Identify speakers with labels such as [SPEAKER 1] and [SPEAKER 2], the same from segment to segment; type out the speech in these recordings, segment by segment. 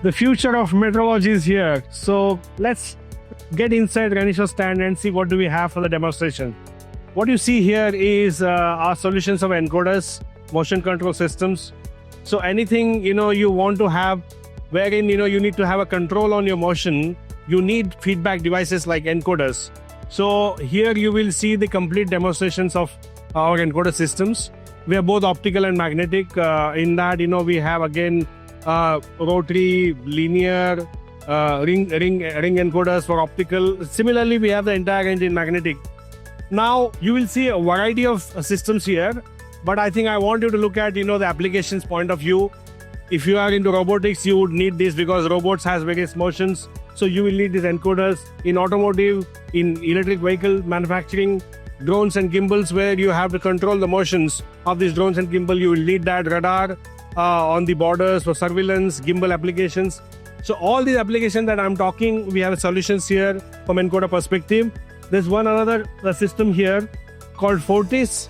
[SPEAKER 1] The future of metrology is here. So let's get inside Renishaw stand and see what do we have for the demonstration. What you see here is our solutions of encoders, motion control systems. So anything you want to have, wherein you need to have a control on your motion, you need feedback devices like encoders. So here you will see the complete demonstrations of our encoder systems. We are both optical and magnetic. In that, we have again rotary, linear, ring encoders for optical. Similarly, we have the entire range in magnetic. Now you will see a variety of systems here, but I think I want you to look at the applications point of view. If you are into robotics, you would need this because robots has various motions. So you will need these encoders in automotive, in electric vehicle manufacturing, drones and gimbals, where you have to control the motions of these drones and gimbal. You will need that radar on the borders for surveillance, gimbal applications. So all these applications that I'm talking, we have solutions here from encoder perspective. There's one another system here called FORTiS.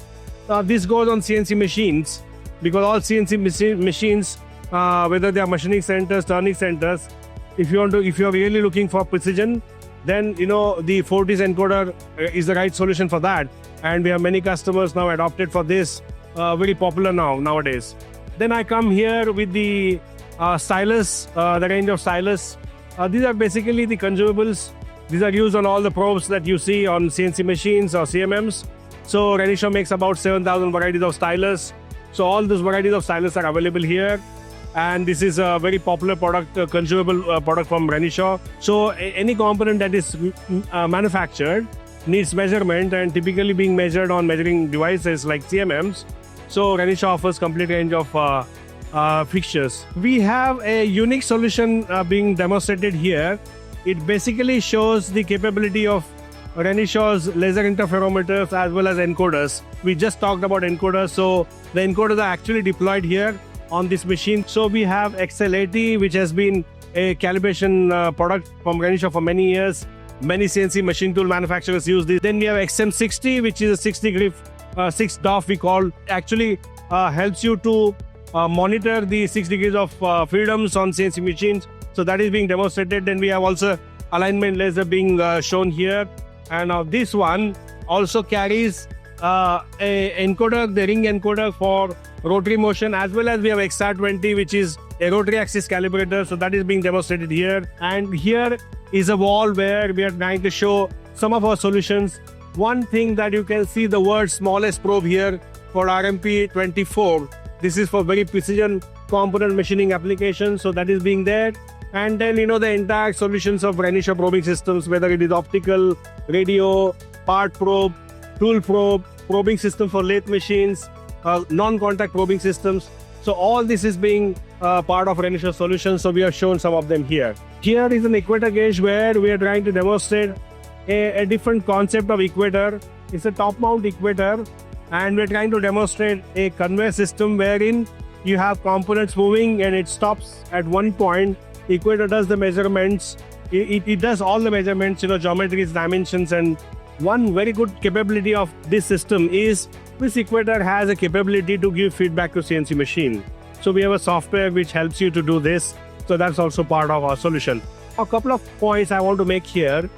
[SPEAKER 1] This goes on CNC machines because all CNC machines, whether they are machining centers, turning centers, if you are really looking for precision, then the FORTiS encoder is the right solution for that. And we have many customers now adopted for this, very popular nowadays. Then I come here with the stylus, the range of stylus. These are basically the consumables. These are used on all the probes that you see on CNC machines or CMMs. So Renishaw makes about 7,000 varieties of stylus. So all those varieties of stylus are available here. And this is a very popular product, consumable product from Renishaw. So any component that is manufactured needs measurement and typically being measured on measuring devices like CMMs. So Renishaw offers complete range of fixtures. We have a unique solution being demonstrated here. It basically shows the capability of Renishaw's laser interferometers as well as encoders. We just talked about encoders, so the encoders are actually deployed here on this machine. So we have XL80, which has been a calibration product from Renishaw for many years. Many CNC machine tool manufacturers use this. Then we have XM60, which is a 6 degree, 6 DOF we call. Actually helps you to monitor the 6 degrees of freedoms on CNC machines. So that is being demonstrated. Then we have also alignment laser being shown here. And now this one also carries a encoder, the ring encoder for rotary motion, as well as we have XR20, which is a rotary axis calibrator. So that is being demonstrated here. And here is a wall where we are trying to show some of our solutions. One thing that you can see the word smallest probe here for RMP24. This is for very precision component machining applications. So that is being there. And then the entire solutions of Renishaw probing systems, whether it is optical, radio, part probe, tool probe, probing system for lathe machines, non-contact probing systems. So all this is being part of Renishaw solutions. So we have shown some of them here. Here is an equator gauge where we are trying to demonstrate a different concept of equator. It's a top mount equator, and we're trying to demonstrate a conveyor system wherein you have components moving and it stops at one point. Equator does the measurements. It does all the measurements, geometries, dimensions. And one very good capability of this system is this equator has a capability to give feedback to CNC machine. So we have a software which helps you to do this. So that's also part of our solution. A couple of points I want to make here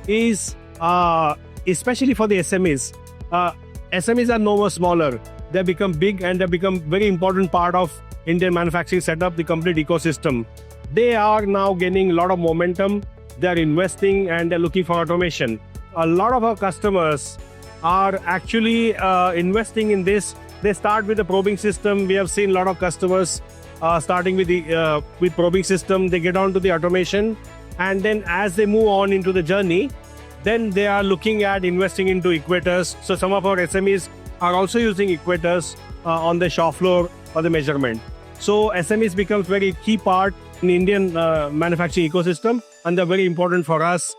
[SPEAKER 1] is, especially for the SMEs. SMEs are no more smaller. They become big and they become very important part of Indian manufacturing setup, the complete ecosystem. They are now gaining a lot of momentum. They're investing and they're looking for automation. A lot of our customers are actually investing in this. They start with the probing system. We have seen a lot of customers starting with the probing system. They get on to the automation, and then as they move on into the journey, then they are looking at investing into equators. So some of our SMEs are also using equators on the shop floor for the measurement. So SMEs becomes very key part in Indian manufacturing ecosystem, and they're very important for us